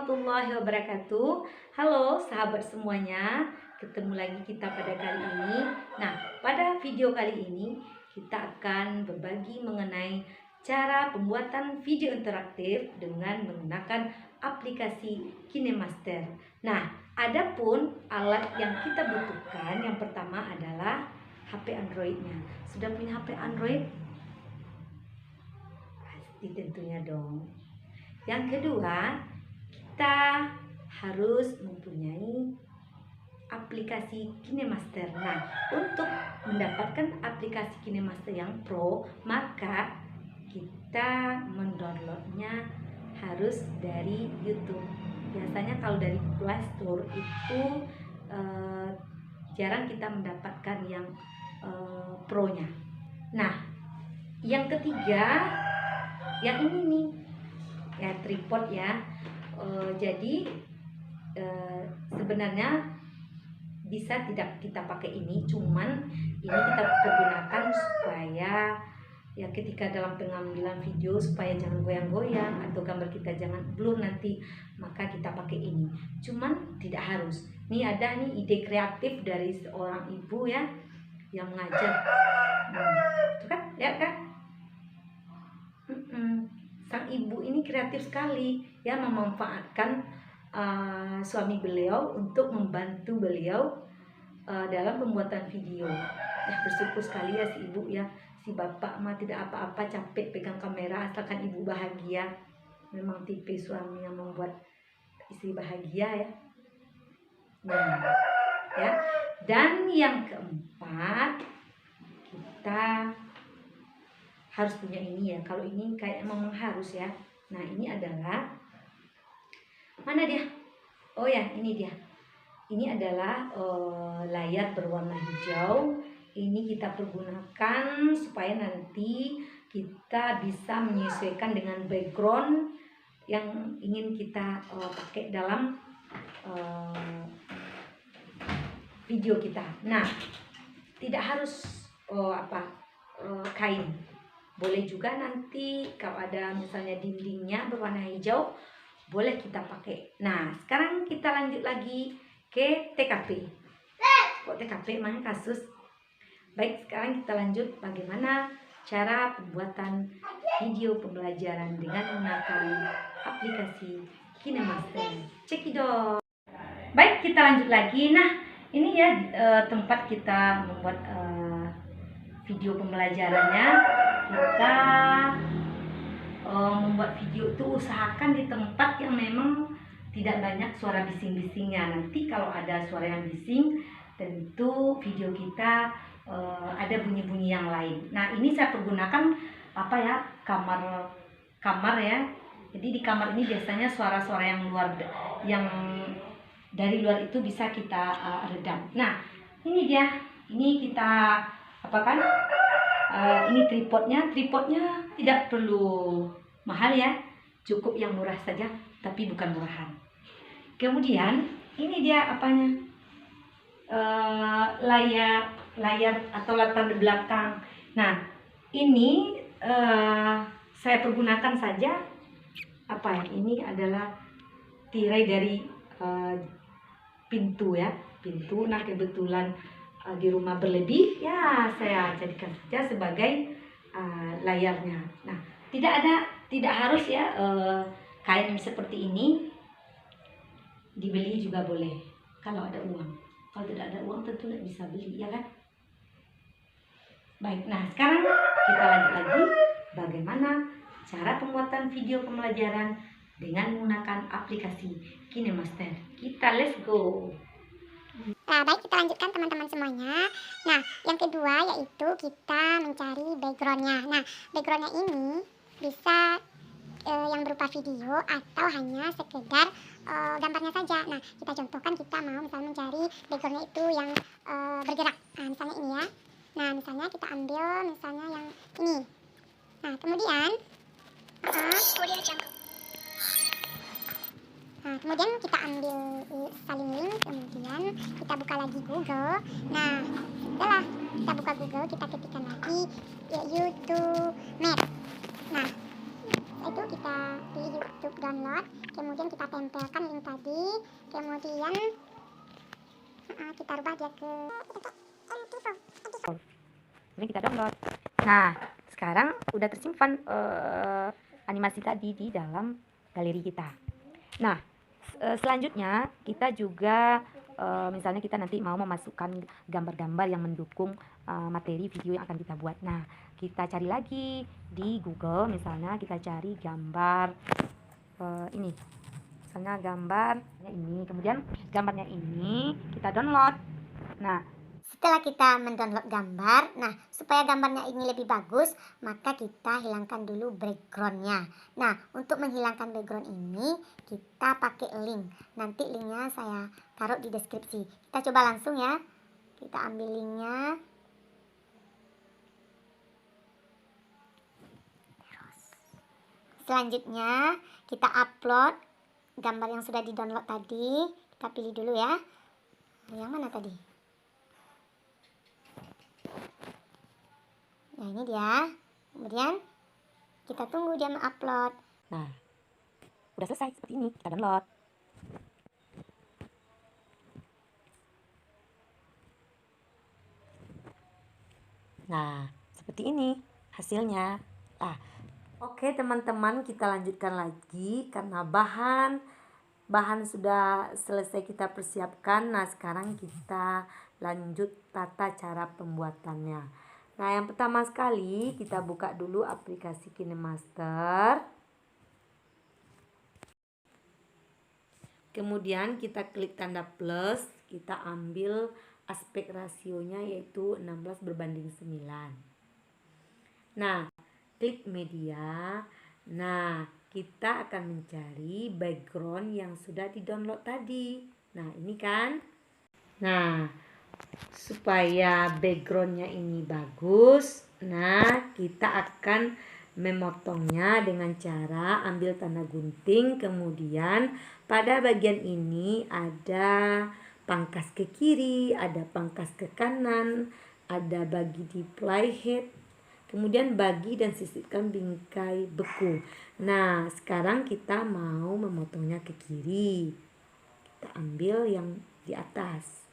warahmatullahi wabarakatuh. Halo sahabat semuanya, ketemu lagi kita pada kali ini. Nah, pada video kali ini kita akan berbagi mengenai cara pembuatan video interaktif dengan menggunakan aplikasi KineMaster. Nah, adapun alat yang kita butuhkan yang pertama adalah HP Android-nya. Sudah punya HP Android? Pasti tentunya dong. Yang kedua, kita harus mempunyai aplikasi KineMaster. Nah, untuk mendapatkan aplikasi KineMaster yang Pro, maka kita mendownloadnya harus dari YouTube. Biasanya kalau dari Play Store itu jarang kita mendapatkan yang Pro-nya. Nah, yang ketiga, yang ini nih, ya tripod ya. Jadi sebenarnya bisa tidak kita pakai ini, cuman ini kita pergunakan supaya ya ketika dalam pengambilan video supaya jangan goyang-goyang atau gambar kita jangan blur nanti, maka kita pakai ini. Cuman tidak harus. Nih ada nih ide kreatif dari seorang ibu ya yang mengajar. Itu kan, ya kan? Sang ibu ini kreatif sekali ya, memanfaatkan suami beliau untuk membantu beliau dalam pembuatan video. Ya, bersyukur sekali ya si ibu ya. Si bapak mah tidak apa-apa, capek pegang kamera asalkan ibu bahagia. Memang tipe suami yang membuat istri bahagia ya. Nah, ya. Dan yang keempat, kita harus punya ini ya. Kalau ini kayak memang harus ya. Nah, ini adalah, mana dia? Oh ya, ini dia. Ini adalah layar berwarna hijau. Ini kita pergunakan supaya nanti kita bisa menyesuaikan dengan background yang ingin kita pakai dalam video kita. Nah, tidak harus kain. Boleh juga nanti kalau ada misalnya dindingnya berwarna hijau, boleh kita pakai. Nah, sekarang kita lanjut lagi ke TKP. Kok TKP emang kasus? Baik, sekarang kita lanjut bagaimana cara pembuatan video pembelajaran dengan menggunakan aplikasi KineMaster. Cekidot. Baik, kita lanjut lagi. Nah, ini ya tempat kita membuat video pembelajarannya. Kita membuat video itu usahakan di tempat yang memang tidak banyak suara bising-bisingnya. Nanti kalau ada suara yang bising, tentu video kita ada bunyi-bunyi yang lain. Nah, ini saya pergunakan kamar ya. Jadi di kamar ini biasanya suara-suara yang dari luar itu bisa kita redam. Nah, ini dia. Ini kita ini tripodnya tidak perlu mahal ya, cukup yang murah saja, tapi bukan murahan. Kemudian ini dia layar atau latar belakang. Nah, ini saya pergunakan saja ini adalah tirai dari pintu ya, pintu. Nah, kebetulan di rumah berlebih ya, saya jadikan saja sebagai layarnya. Nah, tidak harus ya kain seperti ini, dibeli juga boleh kalau ada uang. Kalau tidak ada uang tentu tidak bisa beli ya kan. Baik, nah sekarang kita lanjut lagi bagaimana cara pembuatan video pembelajaran dengan menggunakan aplikasi KineMaster. Kita let's go. Nah, baik, kita lanjutkan teman-teman semuanya. Nah, yang kedua yaitu kita mencari backgroundnya. Nah, backgroundnya ini bisa yang berupa video atau hanya sekedar gambarnya saja. Nah, kita contohkan, kita mau misalnya mencari backgroundnya itu yang bergerak. Nah, misalnya ini ya. Nah, misalnya kita ambil misalnya yang ini. Nah, kemudian kemudian kita ambil salin link, kemudian kita buka lagi Google. Nah, setelah kita buka Google, kita ketikkan lagi YouTube Map. Nah, itu kita pilih YouTube download, kemudian kita tempelkan link tadi, kemudian kita rubah dia ke ini kita download. Nah, sekarang udah tersimpan animasi tadi di dalam galeri kita. Nah, selanjutnya kita juga misalnya kita nanti mau memasukkan gambar-gambar yang mendukung materi video yang akan kita buat. Nah, kita cari lagi di Google, misalnya kita cari gambar ini, misalnya gambarnya ini, kemudian gambarnya ini kita download. Nah, setelah kita mendownload gambar, nah supaya gambarnya ini lebih bagus, maka kita hilangkan dulu backgroundnya. Nah, untuk menghilangkan background ini, kita pakai link. Nanti linknya saya taruh di deskripsi. Kita coba langsung ya. Kita ambil linknya. Selanjutnya, kita upload gambar yang sudah di-download tadi. Kita pilih dulu ya. Yang mana tadi? Nah, ini dia. Kemudian kita tunggu dia mengupload. Nah, udah selesai seperti ini, kita download. Nah, seperti ini hasilnya. Oke teman-teman, kita lanjutkan lagi karena bahan sudah selesai kita persiapkan. Nah, sekarang kita lanjut tata cara pembuatannya. Nah, yang pertama sekali kita buka dulu aplikasi KineMaster. Kemudian kita klik tanda plus, kita ambil aspek rasionya yaitu 16:9. Nah, klik media. Nah, kita akan mencari background yang sudah di-download tadi. Nah, ini kan. Nah, supaya backgroundnya ini bagus, nah kita akan memotongnya dengan cara ambil tanda gunting, kemudian pada bagian ini ada pangkas ke kiri, ada pangkas ke kanan, ada bagi di playhead, kemudian bagi dan sisipkan bingkai beku. Nah, sekarang kita mau memotongnya ke kiri. Kita ambil yang di atas.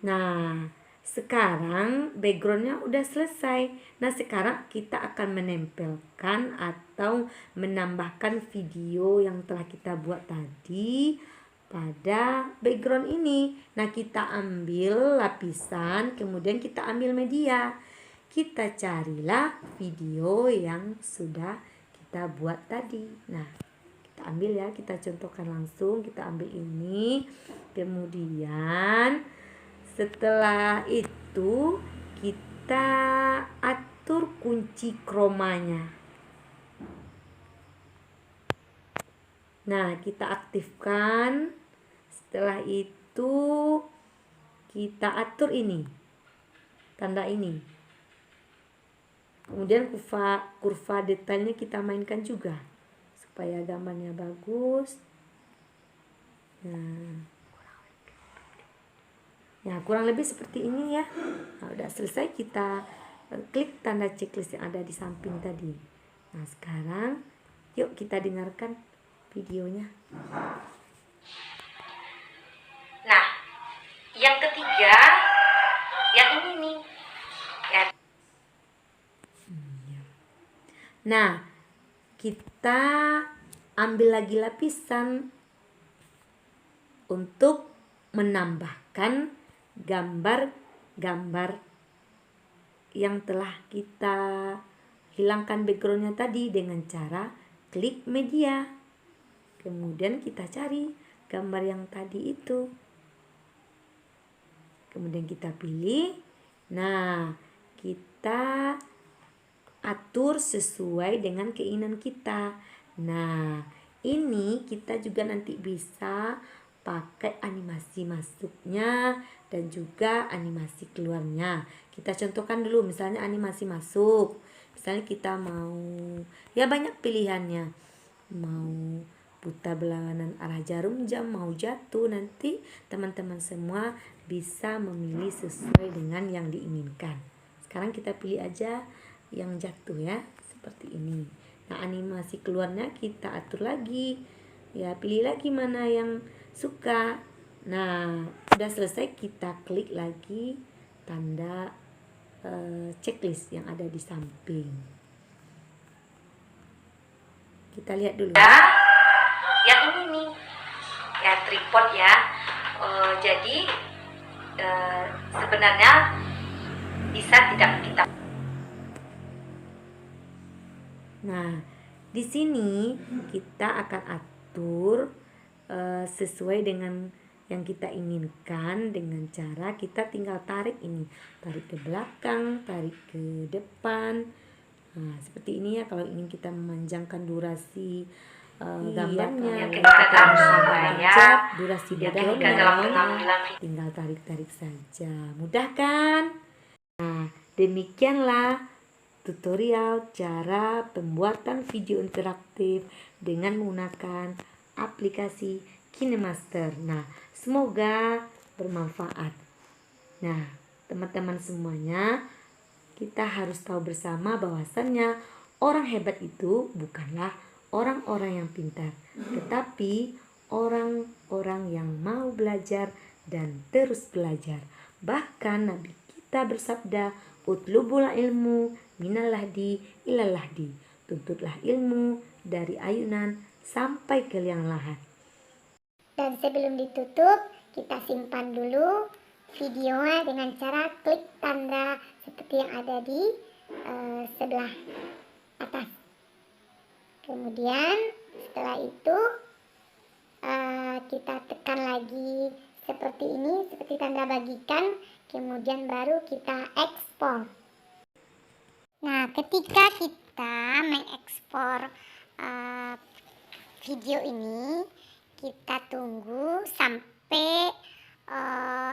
Nah, sekarang backgroundnya udah selesai. Nah, sekarang kita akan menempelkan atau menambahkan video yang telah kita buat tadi pada background ini. Nah, kita ambil lapisan, kemudian kita ambil media. Kita carilah video yang sudah kita buat tadi. Nah, kita ambil ya, kita contohkan langsung. Kita ambil ini, kemudian setelah itu kita atur kunci kromanya. Nah, kita aktifkan. Setelah itu kita atur ini, tanda ini. Kemudian kurva detailnya kita mainkan juga supaya gambarnya bagus. Nah, kurang lebih seperti ini ya. Nah, udah selesai, kita klik tanda checklist yang ada di samping tadi. Nah, sekarang yuk kita dengarkan videonya. Nah, yang ketiga, yang ini nih. Ya. Nah, kita ambil lagi lapisan untuk menambahkan gambar-gambar yang telah kita hilangkan backgroundnya tadi dengan cara klik media. Kemudian kita cari gambar yang tadi itu. Kemudian kita pilih. Nah, kita atur sesuai dengan keinginan kita. Nah, ini kita juga nanti bisa pakai animasi masuknya dan juga animasi keluarnya. Kita contohkan dulu, misalnya animasi masuk. Misalnya kita mau, ya banyak pilihannya. Mau buta berlawanan arah jarum jam, mau jatuh, nanti teman-teman semua bisa memilih sesuai dengan yang diinginkan. Sekarang kita pilih aja yang jatuh ya, seperti ini. Nah, animasi keluarnya kita atur lagi. Ya, pilih lagi mana yang suka. Nah, udah selesai, kita klik lagi tanda checklist yang ada di samping. Kita lihat dulu. Yang ini nih, ya tripod ya. Jadi sebenarnya bisa tidak kita. Nah, di sini kita akan atur sesuai dengan yang kita inginkan dengan cara kita tinggal tarik ini, tarik ke belakang, tarik ke depan. Nah, seperti ini ya kalau ingin kita memanjangkan durasi gambarnya, durasi bedanya, tinggal tarik-tarik saja, mudah kan? Nah, demikianlah tutorial cara pembuatan video interaktif dengan menggunakan aplikasi KineMaster. Nah, semoga bermanfaat. Nah, teman-teman semuanya, kita harus tahu bersama bahwasannya orang hebat itu bukanlah orang-orang yang pintar, tetapi orang-orang yang mau belajar dan terus belajar. Bahkan Nabi kita bersabda, "Utlubul ilmu minal lahdi ilal lahdi." Tuntutlah ilmu dari ayunan sampai ke liang lahat. Dan sebelum ditutup, kita simpan dulu videonya dengan cara klik tanda seperti yang ada di sebelah atas. Kemudian setelah itu kita tekan lagi seperti ini, seperti tanda bagikan. Kemudian baru kita ekspor. Nah, ketika kita mengekspor video ini, kita tunggu sampai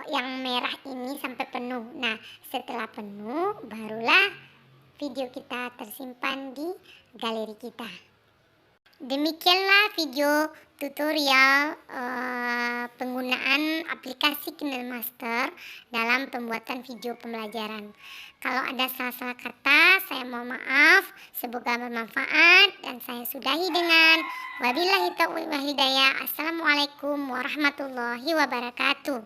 yang merah ini sampai penuh. Nah, setelah penuh barulah video kita tersimpan di galeri kita. Demikianlah video tutorial penggunaan aplikasi KineMaster dalam pembuatan video pembelajaran. Kalau ada salah-salah kata, saya mohon maaf. Semoga bermanfaat dan saya sudahi dengan wabillahi taufiq wal hidayah. Assalamualaikum warahmatullahi wabarakatuh.